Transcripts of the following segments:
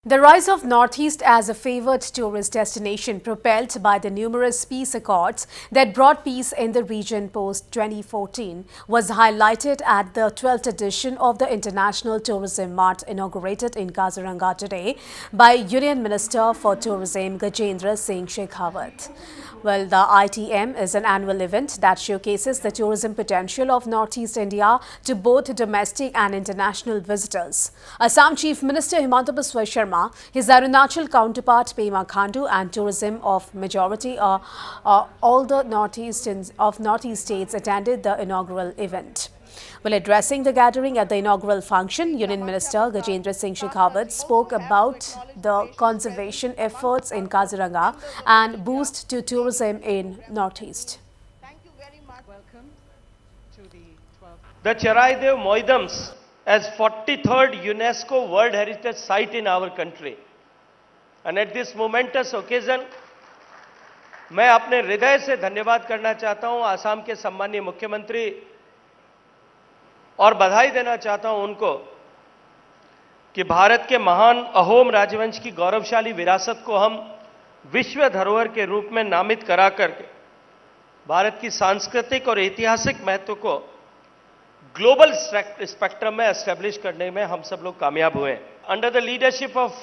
The rise of Northeast as a favored tourist destination propelled by the numerous peace accords that brought peace in the region post-2014 was highlighted at the 12th edition of the International Tourism Mart inaugurated in Kaziranga today by Union Minister for Tourism Gajendra Singh Shekhawat. Well, the ITM is an annual event that showcases the tourism potential of Northeast India to both domestic and international visitors. Assam Chief Minister Himanta Biswa Sharma, his Arunachal counterpart Pema Khandu and tourism of majority all the Northeast states attended the inaugural event. While addressing the gathering at the inaugural function, Union Minister Gajendra Singh Shekhawat spoke about the conservation efforts in Kaziranga and boost to tourism in Northeast. Thank you very much. Welcome to the 12th. The Charaidev Moidams as 43rd UNESCO World Heritage Site in our country. And at this momentous occasion, मैं अपने हृदय से धन्यवाद करना चाहता हूं आसाम के सम्मानीय मुख्यमंत्री और बधाई देना चाहता हूं उनको कि भारत के महान अहोम राजवंश की गौरवशाली विरासत को हम विश्व धरोहर के रूप में नामित करा करके भारत की सांस्कृतिक और ऐतिहासिक महत्व को ग्लोबल स्पेक्ट्रम में एस्टैब्लिश करने में हम सब लोग कामयाब हुए। Under the leadership of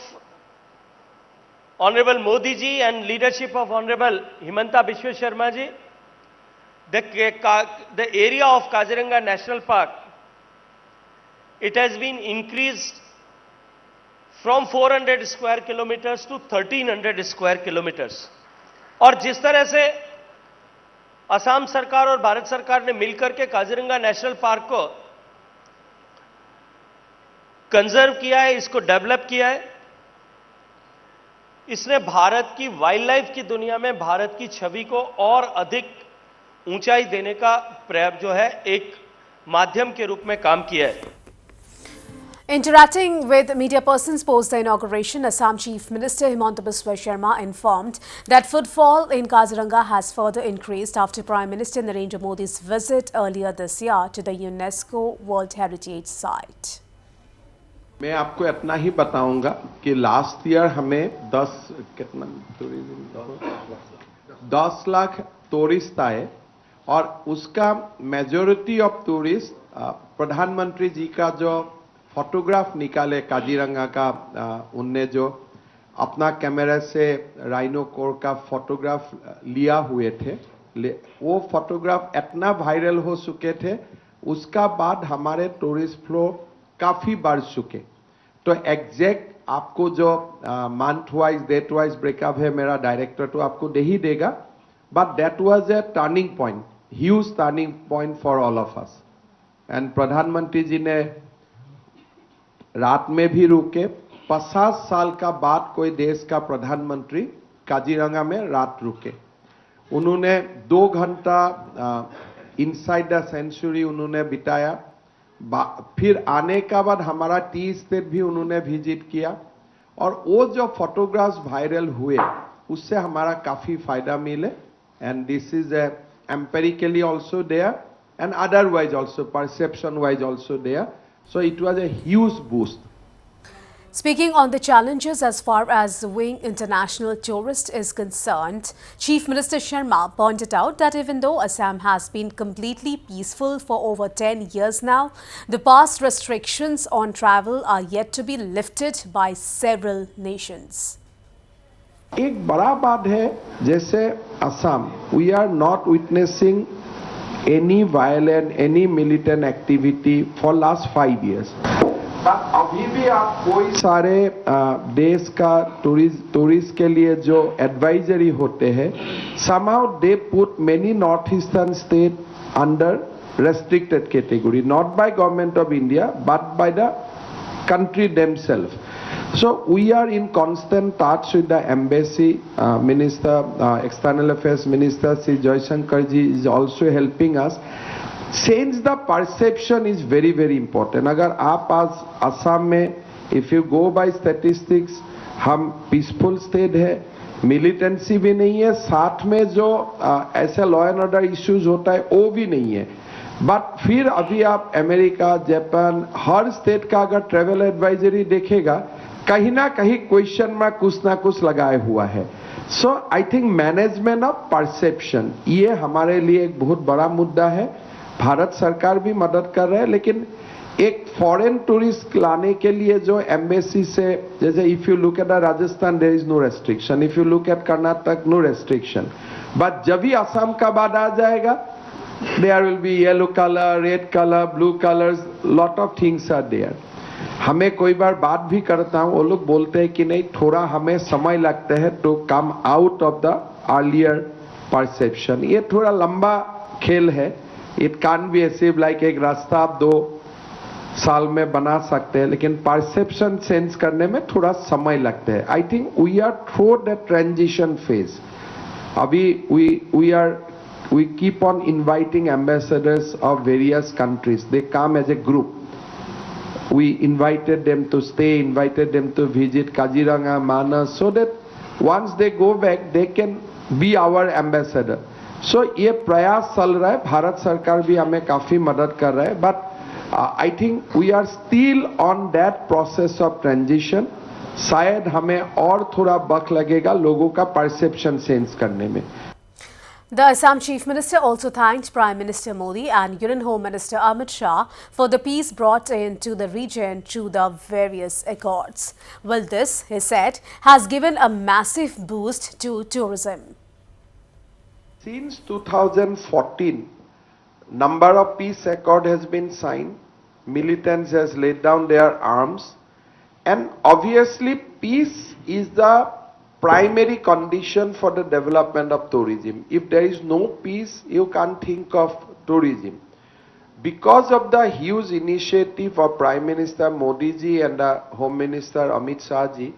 honourable Modi ji and leadership of honourable Himanta Biswa Sarma ji, the area of Kaziranga National Park, it has been increased from 400 square kilometers to 1300 square kilometers. और जिस तरह से असम सरकार और भारत सरकार ने मिलकर के काजीरंगा नेशनल पार्क को कंजर्व किया है, इसको डेवलप किया है, इसने भारत की वाइल्ड लाइफ की दुनिया में भारत की छवि को और अधिक ऊंचाई देने का प्रयास जो है एक माध्यम के रूप में काम किया है। Interacting with media persons post the inauguration, Assam Chief Minister Himanta Biswa Sharma informed that footfall in Kaziranga has further increased after Prime Minister Narendra Modi's visit earlier this year to the UNESCO World Heritage Site. मैं आपको इतना ही बताऊंगा कि last year हमें 10 lakh tourist आए और उसका majority of tourist प्रधानमंत्री जी का जो फोटोग्राफ निकाले काजीरंगा का, उनने जो अपना कैमरा से राइनोकोर का फोटोग्राफ लिया हुए थे, वो फोटोग्राफ इतना वायरल हो चुके थे, उसका बाद हमारे टूरिस्ट फ्लो काफी बढ़ चुके। तो एग्जैक्ट आपको जो month wise date wise breakup है मेरा डायरेक्टर तो आपको दे ही देगा, but that was a turning point, huge turning point for all of us. And प्रधानमंत्री जी ने रात में भी रुके, 50 साल का बाद कोई देश का प्रधानमंत्री काजीरंगा में रात रुके। उन्होंने 2 घंटा इनसाइड द सेंचुरी उन्होंने बिताया, फिर आने का बाद हमारा टी स्टेट भी उन्होंने विजिट किया और वो जो फोटोग्राफ्स वायरल हुए उससे हमारा काफी फायदा मिले। And this is empirically also there and otherwise also perception wise also there, so it was a huge boost. Speaking on the challenges as far as wing international tourists is concerned, Chief Minister Sharma pointed out that even though Assam has been completely peaceful for over 10 years now, the past restrictions on travel are yet to be lifted by several nations. एक बड़ा बात है, जैसे Assam, we are not witnessing any violent, any militant activity for last 5 years. But अभी भी आप कोई सारे देश का टूरिस्ट के लिए जो एडवाइजरी होते हैं, somehow they put many northeastern state under restricted category, not by government of India, but by the country themselves. So we are in constant touch with the embassy minister, external affairs minister, Sri Jaishankar ji is also helping us. Change the perception is very very important. अगर आप आज असम में, if you go by statistics, हम peaceful state है, militancy भी नहीं है, साथ में जो ऐसे law and order issues होता है वो भी नहीं है। बट फिर अभी आप अमेरिका, जापान, हर स्टेट का अगर ट्रेवल एडवाइजरी देखेगा कहीं ना कहीं क्वेश्चन में कुछ ना कुछ लगाए हुआ है. So I think management of perception ये हमारे लिए एक बहुत बड़ा मुद्दा है. भारत सरकार भी मदद कर रहा है, लेकिन एक फॉरेन टूरिस्ट लाने के लिए जो एम्बेसी से, जैसे if you look at Rajasthan there is no restriction, if you look at Karnataka no restriction, but जब भी असम का बाद आ जाएगा there will be yellow colour, red colour, blue colours, lot of things are there. हमें कोई बार बात भी करता हूं, वो लोग बोलते हैं कि नहीं थोड़ा हमें समय लगता है to come out of the earlier perception. ये थोड़ा लंबा खेल है. It can be achieve like एक रास्ता आप 2 साल में बना सकते हैं, लेकिन परसेप्शन सेंस करने में थोड़ा समय लगता है. I think we are through the transition phase. अभी we keep on inviting ambassadors of various countries. They come as a group. We invited them to stay, invited them to visit Kaziranga, Manas, so that once they go back, they can be our ambassador. So ये प्रयास चल रहा है. भारत सरकार भी हमें काफी मदद कर रहा है. But I think we are still on that process of transition. शायद हमें और थोड़ा वक्त लगेगा लोगों का परसेप्शन सेंस करने में. The Assam Chief Minister also thanked Prime Minister Modi and Union Home Minister Amit Shah for the peace brought into the region through the various accords. Well, this, he said, has given a massive boost to tourism. Since 2014, number of peace accord has been signed. Militants has laid down their arms, and obviously peace is the primary condition for the development of tourism. If there is no peace, you can't think of tourism. Because of the huge initiative of Prime Minister Modi ji and the Home Minister Amit Shah ji,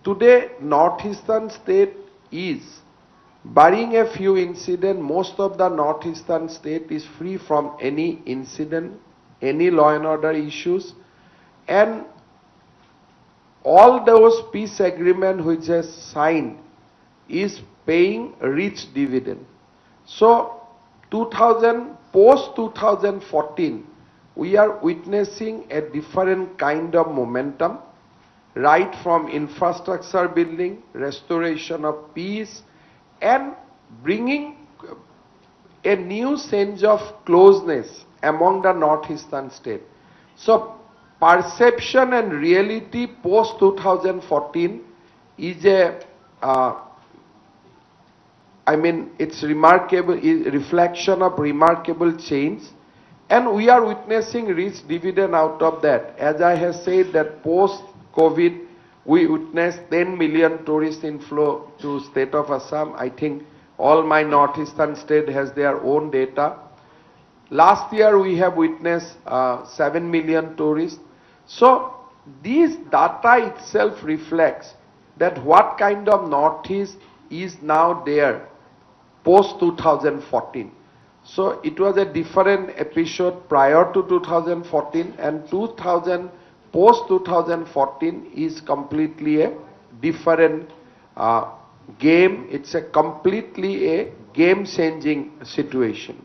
today Northeastern state is, barring a few incidents, most of the Northeastern state is free from any incident, any law and order issues, and all those peace agreement which is signed is paying rich dividend. So post 2014, we are witnessing a different kind of momentum, right from infrastructure building, restoration of peace, and bringing a new sense of closeness among the Northeastern state. So perception and reality post 2014 is it's remarkable, is reflection of remarkable change, and we are witnessing rich dividend out of that. As I have said that post COVID we witnessed 10 million tourist inflow to state of Assam. I think all my northeastern state has their own data. Last year we have witnessed 7 million tourists. So this data itself reflects that what kind of Northeast is now there post 2014. So it was a different episode prior to 2014, and post 2014 is completely a different game. It's a completely a game changing situation.